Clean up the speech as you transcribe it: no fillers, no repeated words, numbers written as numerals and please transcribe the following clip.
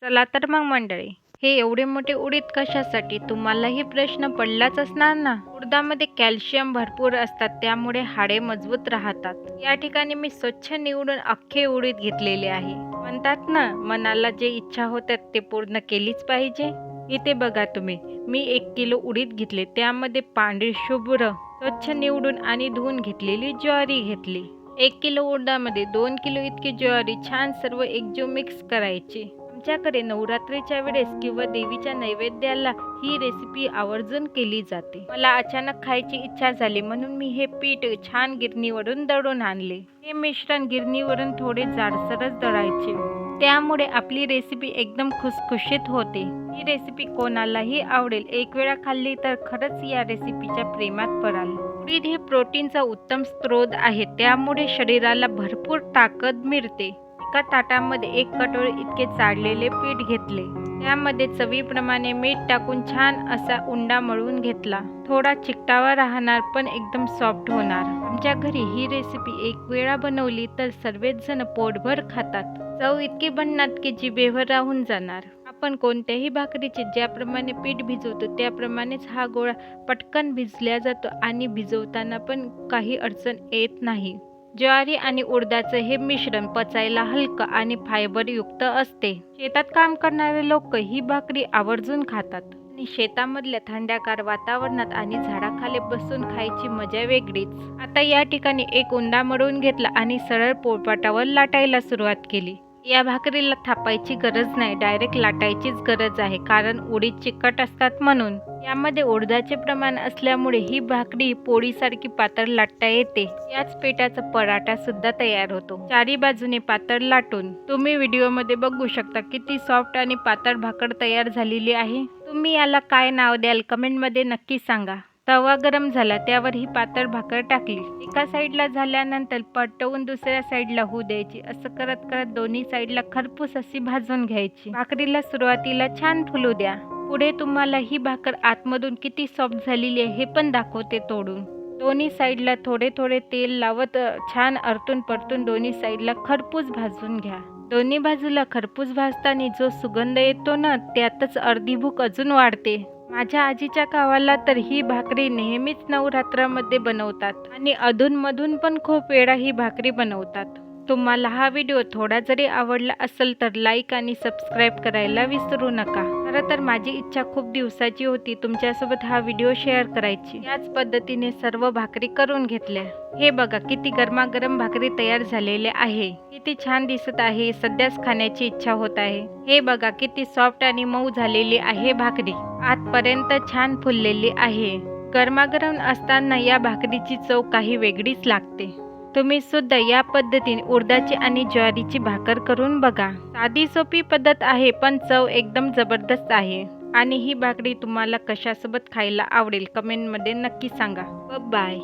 चला तर मग मंडळी, हे एवढे मोठे उडीद कशासाठी? तुम्हालाही प्रश्न पडलाच असणार ना. उडदामध्ये कॅल्शियम भरपूर असतात, त्यामुळे हाडे मजबूत राहतात. या ठिकाणी मी स्वच्छ निवडून अख्खे उडीद घेतलेले आहे. म्हणतात ना, मनाला जे इच्छा होतात ते पूर्ण केलीच पाहिजे. इथे बघा तुम्ही, मी 1 किलो उडीद घेतले. त्यामध्ये पांढरी शुभ्र स्वच्छ निवडून आणि धुवून घेतलेली ज्वारी घेतली. 1 किलो उडदामध्ये 2 किलो इतकी ज्वारी छान सर्व एकजीव मिक्स करायची. आमच्याकडे नवरात्रीच्या वेळेस किंवा देवीच्या नैवेद्याला ही रेसिपी आवर्जून केली जाते. मला अचानक खायची इच्छा झाली म्हणून मी हे पीठ छान गिरणीवरून दळून आणले. हे मिश्रण गिरणीवरून थोडे जाडसरच दळायचे. त्यामुळे आपली रेसिपी एकदम खुसखुशीत होते. ही रेसिपी कोणालाही आवडेल. एक वेळा खाल्ली तर खरंच या रेसिपीच्या प्रेमात पडाल. उडीद हे प्रोटीनचा उत्तम स्रोत आहे, त्यामुळे शरीराला भरपूर ताकद मिळते. एका ताटामध्ये 1 कटोरी इतके चाळलेले पीठ घेतले. त्यामध्ये चवीप्रमाणे मीठ टाकून छान असा उंडा मळून घेतला. थोडा चिकटावा राहणार पण एकदम सॉफ्ट होणार. आमच्या घरी ही रेसिपी 1 वेळा बनवली तर सर्वच जण पोटभर खातात. चव इतकी बनणार की जिभेवर राहून जाणार. आपण कोणत्याही भाकरीचे ज्याप्रमाणे पीठ भिजवतो त्याप्रमाणेच हा गोळा पटकन भिजला जातो आणि भिजवताना पण काही अडचण येत नाही. ज्वारी आणि उडदाचं हे मिश्रण पचायला हलकं आणि फायबरयुक्त असते. शेतात काम करणारे लोक ही भाकरी आवर्जून खातात आणि शेतामधल्या थंडगार वातावरणात आणि झाडाखाली बसून खायची मजा वेगळीच. आता या ठिकाणी एक उंडा मळून घेतला आणि सरळ पोळपाटावर लाटायला सुरुवात केली. या भाकरीला थापायची गरज नाही, डायरेक्ट लाटायचीच गरज आहे, कारण उडीद चिकट असतात म्हणून. यामध्ये उडदाचे प्रमाण असल्यामुळे ही भाकरी पोळीसारखी पातळ लाटता येते. याच पिठाचा पराठा सुद्धा तयार होतो. चारी बाजूने पातळ लाटून तुम्ही व्हिडिओमध्ये बघू शकता किती सॉफ्ट आणि पातळ भाकर तयार झालेली आहे. तुम्ही याला काय नाव द्याल कमेंटमध्ये नक्की सांगा. तवा गरम झाला, त्यावर ही पातळ भाकर टाकली. एका साईडला झाल्यानंतर पलटवून दुसऱ्या साईडला होऊ द्यायची. असं करत करत दोन्ही साईडला खरपूस अशी भाजून घ्यायची. भाकरीला सुरुवातीला छान फुलू द्या. पुढे तुम्हाला ही भाकर आतमधून किती सॉफ्ट झालेली आहे हे पण दाखवते तोडून. दोन्ही साईडला थोडे थोडे तेल लावत छान परतून परतून दोन्ही साईडला खरपूस भाजून घ्या. दोन्ही बाजूला खरपूस भाजताना जो सुगंध येतो ना, त्यातच अर्धी भूक अजून वाढते. माझ्या आजीच्या गावाला तर ही भाकरी नेहमीच नवरात्रामध्ये बनवतात आणि अधूनमधून पण खूप वेळा ही भाकरी बनवतात. तुम्हाला हा व्हिडिओ थोडा जरी आवडला असेल तर लाईक आणि सबस्क्राईब करायला विसरू नका. खरं तर माझी इच्छा खूप दिवसाची होती तुमच्यासोबत हा व्हिडिओ शेअर करायची. याच पद्धतीने सर्व भाकरी करून घेतल्या. हे बघा किती गरमागरम भाकरी तयार झालेले आहे. किती छान दिसत आहे. सध्याच खाण्याची इच्छा होत आहे. हे बघा किती सॉफ्ट आणि मऊ झालेली आहे भाकरी. आतपर्यंत छान फुललेली आहे. गरमागरम असताना या भाकरीची चव काही वेगळीच लागते. तुम्ही सुद्धा या पद्धतीने उडदाची आणि ज्वारीची भाकर करून बघा. साधी सोपी पद्धत आहे पण चव एकदम जबरदस्त आहे. आणि ही भाकरी तुम्हाला कशासोबत खायला आवडेल कमेंटमध्ये नक्की सांगा. बाय.